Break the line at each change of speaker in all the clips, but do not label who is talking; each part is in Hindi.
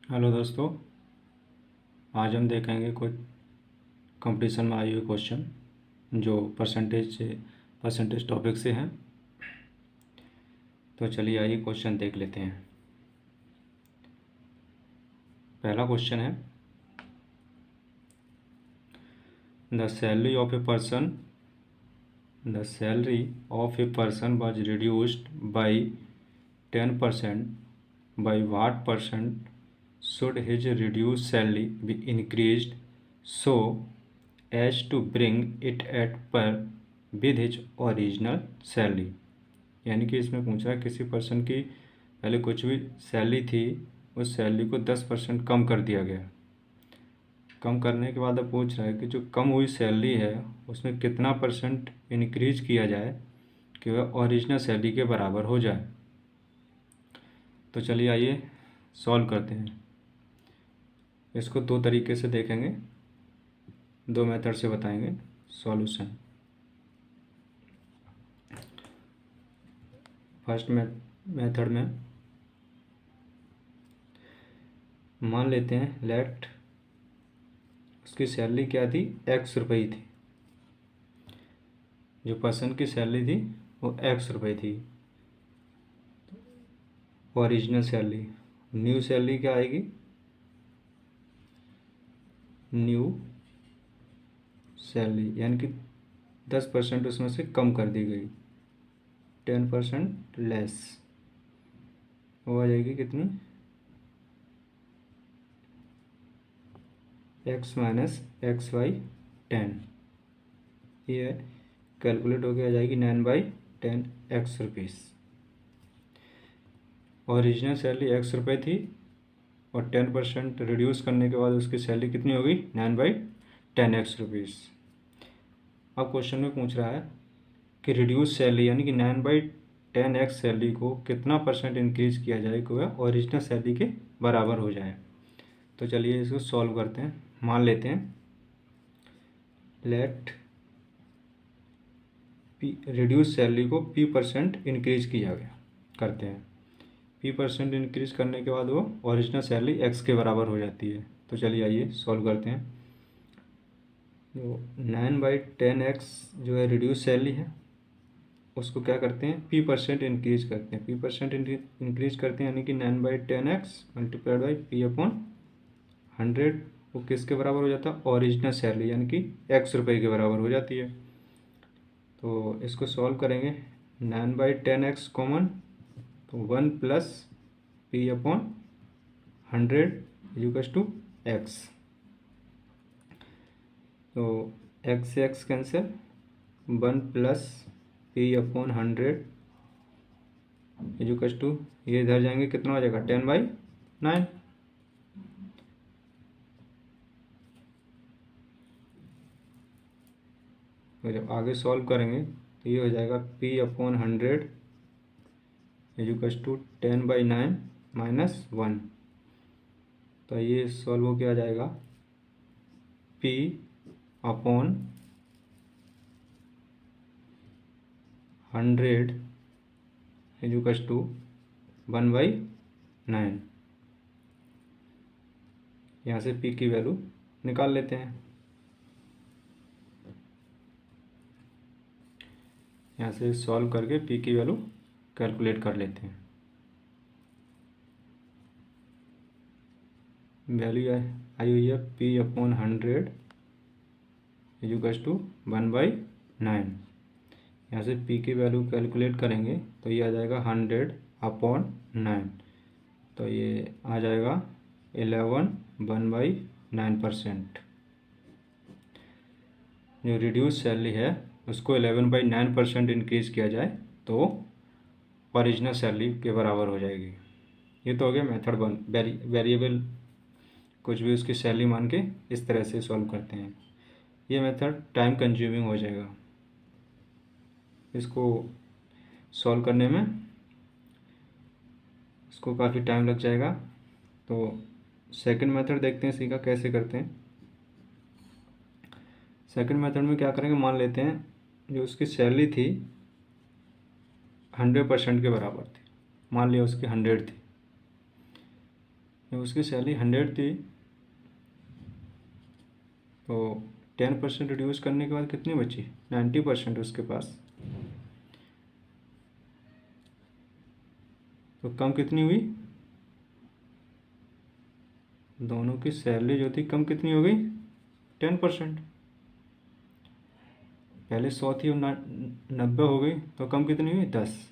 हेलो दोस्तों, आज हम देखेंगे कुछ कंपटीशन में आए हुए क्वेश्चन जो परसेंटेज टॉपिक से हैं। तो चलिए आइए क्वेश्चन देख लेते हैं। पहला क्वेश्चन है, the salary of a person was reduced by 10%, by what percent should his reduced salary be increased so as to bring it at par with his original salary। यानी कि इसमें पूछ रहा है किसी पर्सन की पहले कुछ भी सैलरी थी, उस सैलरी को 10% कम कर दिया गया। कम करने के बाद अब पूछ रहा है कि जो कम हुई सैलरी है उसमें कितना परसेंट इंक्रीज किया जाए कि वह ओरिजिनल सैलरी के बराबर हो जाए। तो चलिए आइए सॉल्व करते हैं। इसको दो तरीके से देखेंगे, दो मेथड से बताएंगे सॉल्यूशन। फर्स्ट मेथड में मान लेते हैं लेट उसकी सैलरी क्या थी, ₹X थी। जो पर्सन की सैलरी थी वो ₹X थी, ओरिजिनल सैलरी। न्यू सैलरी क्या आएगी, न्यू सैलरी यानी कि 10% उसमें से कम कर दी गई, 10% लेस। वो आ जाएगी कितनी, x माइनस x/10। ये कैलकुलेट होकर आ जाएगी 9/10 ओरिजिनल सैलरी ₹X थी और 10% रिड्यूस करने के बाद उसकी सैलरी कितनी होगी, 9/10 अब क्वेश्चन में पूछ रहा है कि रिड्यूस सैलरी यानी कि 9/10 सैलरी को कितना परसेंट इंक्रीज किया जाए कि वह ओरिजिनल सैलरी के बराबर हो जाए। तो चलिए इसको सॉल्व करते हैं। मान लेते हैं लेट रिड्यूस सैलरी को P% इंक्रीज किया गया, करते हैं। P% इंक्रीज करने के बाद वो ओरिजिनल सैलरी X के बराबर हो जाती है। तो चलिए आइए सॉल्व करते हैं। जो 9/10 जो है रिड्यूस सैलरी है, उसको क्या करते हैं, P% इंक्रीज करते हैं। P% इंक्रीज करते हैं यानी कि 9/10 मल्टीप्लाइड बाई P/100 वो किसके बराबर हो जाता है, ओरिजिनल सैलरी यानी कि ₹X के बराबर हो जाती है। तो इसको सॉल्व करेंगे, 9/10 कॉमन, तो 1 plus P/100 equals to X। तो X से X cancel, 1 plus P/100 equals to, ये इधर जाएंगे कितना हो जाएगा, 10/9। तो जब आगे सॉल्व करेंगे तो ये हो जाएगा P/100 इक्वल्स टू 10/9 माइनस 1। तो ये सॉल्व हो क्या आ जाएगा, P/100 इक्वल्स टू 1/9। यहाँ से P की वैल्यू निकाल लेते हैं। यहाँ से सॉल्व करके P की वैल्यू कैलकुलेट कर लेते हैं। वैल्यू आई हुई है P/100 इक्वल्स टू 1/9। यहाँ से P की वैल्यू कैलकुलेट करेंगे तो ये आ जाएगा 100/9। तो ये आ जाएगा 11 1/9%। जो रिड्यूस सैलरी है उसको 11/9% इंक्रीज किया जाए तो ओरिजिनल सैलरी के बराबर हो जाएगी। ये तो हो गया मेथड 1। वेरिएबल कुछ भी उसकी सैलरी मान के इस तरह से सॉल्व करते हैं। ये मेथड टाइम कंज्यूमिंग हो जाएगा, इसको सॉल्व करने में इसको काफ़ी टाइम लग जाएगा। तो सेकंड मेथड देखते हैं सीखा कैसे करते हैं। सेकंड मेथड में क्या करेंगे, मान लेते हैं जो उसकी सैलरी थी 100% के बराबर थी, मान लिया उसकी 100 थी। जब उसकी सैलरी 100 थी तो 10% रिड्यूस करने के बाद कितनी बची? 90% उसके पास। तो कम कितनी हुई? दोनों की सैलरी जो थी कम कितनी हो गई? 10%। पहले 100 थी और 90 हो गई, तो कम कितनी हुई? 10।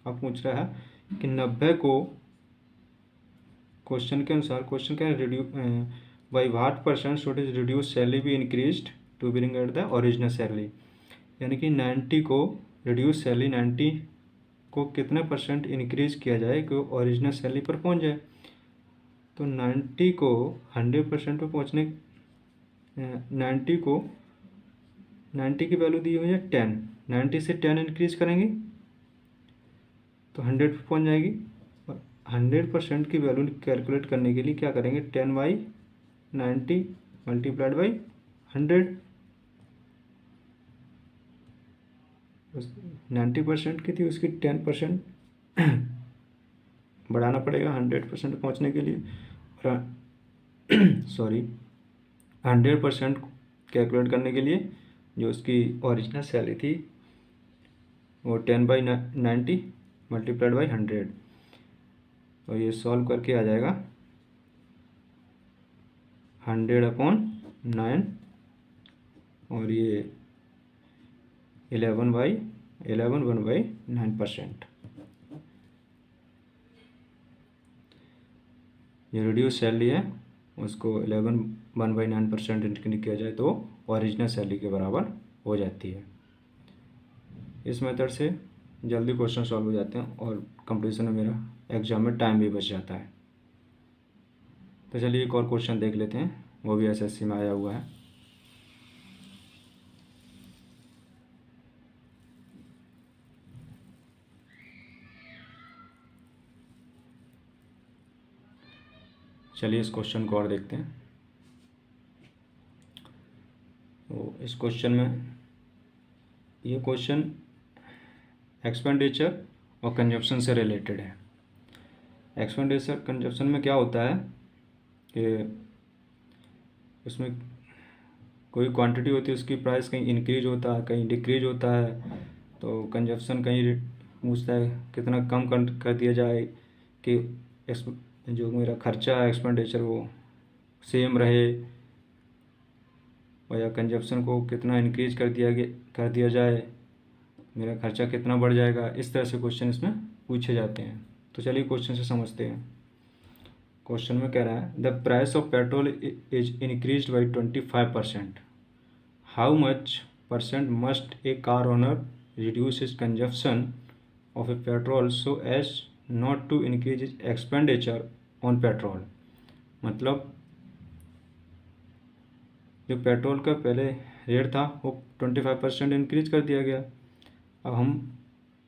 अब पूछ रहा है कि 90 को क्वेश्चन के अनुसार, क्वेश्चन क्या है, by what percent should is reduce salary be increased to bring at the original salary. यानी कि 90 को रिड्यूस सैलरी 90 को कितने परसेंट इंक्रीज किया जाए कि ओरिजिनल सैलरी पर पहुंच जाए। तो 90 को 100% पर पहुंचने 90 को 90 की वैल्यू दी हुई है 10, 90 से 10 इंक्रीज करेंगे तो 100 पर पहुंच जाएगी। और 100% की वैल्यू कैलकुलेट करने के लिए क्या करेंगे? 10/90 मल्टीप्लाइड बाई 100। 90% की थी, उसकी 10% बढ़ाना पड़ेगा 100% पहुंचने के लिए। और सॉरी 100% कैलकुलेट करने के लिए जो उसकी ओरिजिनल सैलरी थी वो 10/90 मल्टीप्लाइड बाई 100। तो ये सॉल्व करके आ जाएगा 100/9 और ये 1/9%। ये रिड्यूस सैलरी है, उसको 1/9% इंक्रीज किया जाए तो ओरिजिनल सैलरी के बराबर हो जाती है। इस मेथड से जल्दी क्वेश्चन सॉल्व हो जाते हैं और कंपटीशन में मेरा एग्जाम में टाइम भी बच जाता है। तो चलिए एक और क्वेश्चन देख लेते हैं, वो भी एसएससी में आया हुआ है। चलिए इस क्वेश्चन को और देखते हैं। तो इस क्वेश्चन में ये क्वेश्चन एक्सपेंडिचर और कंजप्शन से रिलेटेड है। एक्सपेंडिचर कंजप्शन में क्या होता है कि उसमें कोई क्वांटिटी होती है, उसकी प्राइस कहीं इंक्रीज होता है कहीं डिक्रीज होता है। तो कंजप्शन कहीं पूछता है कितना कम कर दिया जाए कि जो मेरा खर्चा है एक्सपेंडिचर वो सेम रहे, और या कंजप्शन को कितना इंक्रीज कर दिया जाए, मेरा खर्चा कितना बढ़ जाएगा। इस तरह से क्वेश्चन इसमें पूछे जाते हैं। तो चलिए क्वेश्चन से समझते हैं। क्वेश्चन में कह रहा है the price of petrol is increased by 25%। How much percent must a car owner reduce is consumption of a petrol so as not to increase is expenditure on petrol. मतलब जो पेट्रोल का पहले रेट था वो 25% इंक्रीज कर दिया गया। अब हम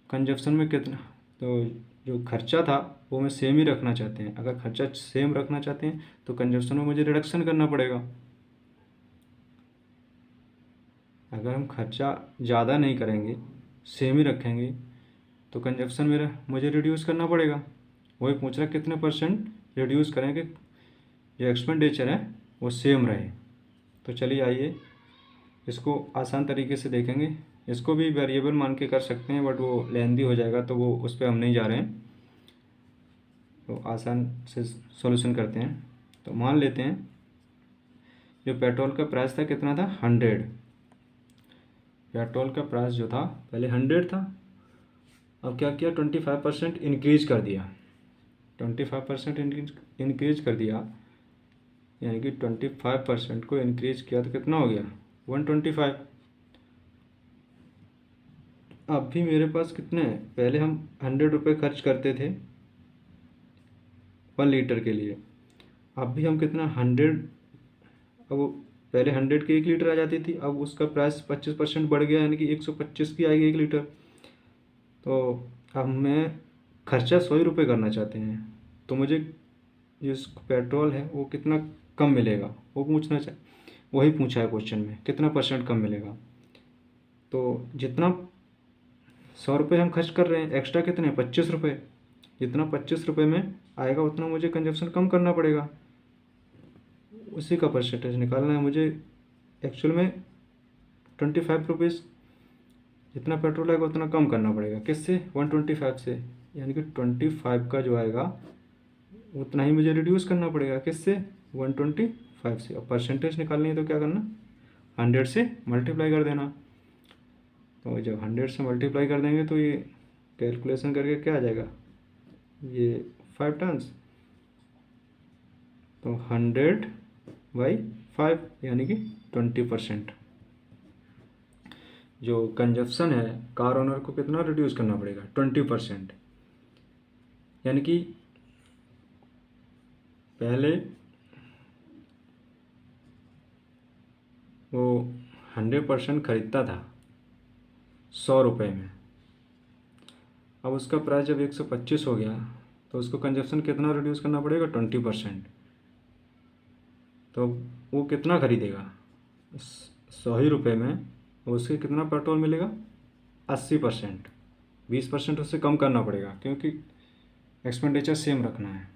कंजप्शन में कितना, तो जो खर्चा था वो मैं सेम ही रखना चाहते हैं। अगर खर्चा सेम रखना चाहते हैं तो कंजप्शन में मुझे रिडक्शन करना पड़ेगा। अगर हम खर्चा ज़्यादा नहीं करेंगे, सेम ही रखेंगे, तो कंजप्शन मेरा मुझे रिड्यूस करना पड़ेगा। वही पूछ रहा है कितने परसेंट रिड्यूस करेंगे जो एक्सपेंडिचर है वो सेम रहे। तो चलिए आइए इसको आसान तरीके से देखेंगे। इसको भी वेरिएबल मान के कर सकते हैं बट वो लेंदी हो जाएगा, तो वो उस पर हम नहीं जा रहे हैं। तो आसान से सॉल्यूशन करते हैं। तो मान लेते हैं जो पेट्रोल का प्राइस था कितना था? 100। पेट्रोल का प्राइस जो था पहले 100 था, अब क्या किया? 25% इंक्रीज कर दिया। 25% इंक्रीज कर दिया, यानी कि 25% को इंक्रीज किया तो कितना हो गया? 125। अब भी मेरे पास कितने हैं? पहले हम 100 रुपये खर्च करते थे 1 लीटर के लिए। अब भी हम कितना 100, अब पहले 100 की 1 लीटर आ जाती थी, अब उसका प्राइस 25% बढ़ गया, यानी कि 125 की आएगी 1 लीटर। तो अब मैं खर्चा 100 रुपये करना चाहते हैं, तो मुझे जो पेट्रोल है वो कितना कम मिलेगा वो वही पूछा है क्वेश्चन में, कितना परसेंट कम मिलेगा। तो जितना 100 रुपये हम खर्च कर रहे हैं, एक्स्ट्रा कितने? 25 रुपये। जितना 25 रुपये में आएगा उतना मुझे कंजप्शन कम करना पड़ेगा, उसी का परसेंटेज निकालना है मुझे। एक्चुअल में 25 रुपीज़ जितना पेट्रोल आएगा उतना कम करना पड़ेगा, किससे? 125 से, यानी कि 25 का जो आएगा उतना ही मुझे रिड्यूस करना पड़ेगा, किससे? 125 से। और परसेंटेज निकालनी है तो क्या करना? 100 से मल्टीप्लाई कर देना। तो जब 100 से मल्टीप्लाई कर देंगे तो ये कैलकुलेशन करके क्या आ जाएगा, ये 5 टन्स, तो 100/5 यानी कि 20%। जो कंजप्शन है कार ओनर को कितना रिड्यूस करना पड़ेगा? 20%। यानी कि पहले वो 100% खरीदता था 100 रुपये में, अब उसका प्राइस जब 125 हो गया तो उसको कंजप्शन कितना रिड्यूस करना पड़ेगा? 20%। तो वो कितना खरीदेगा? 100 ही रुपये में उसके कितना पेट्रोल मिलेगा? 80%। 20% उससे कम करना पड़ेगा क्योंकि एक्सपेंडिचर सेम रखना है,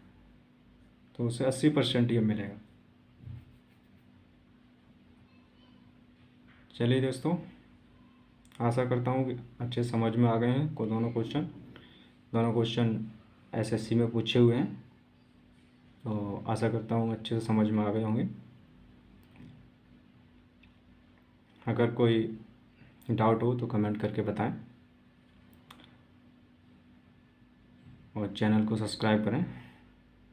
तो उसे 80% ही मिलेगा। चलिए दोस्तों, आशा करता हूँ कि अच्छे समझ में आ गए हैं को दोनों क्वेश्चन एसएससी में पूछे हुए हैं, तो आशा करता हूँ अच्छे से समझ में आ गए होंगे। अगर कोई डाउट हो तो कमेंट करके बताएं और चैनल को सब्सक्राइब करें,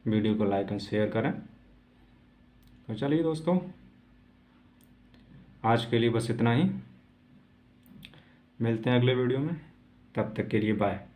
वीडियो को लाइक एंड शेयर करें। तो चलिए दोस्तों, आज के लिए बस इतना ही, मिलते हैं अगले वीडियो में, तब तक के लिए बाय।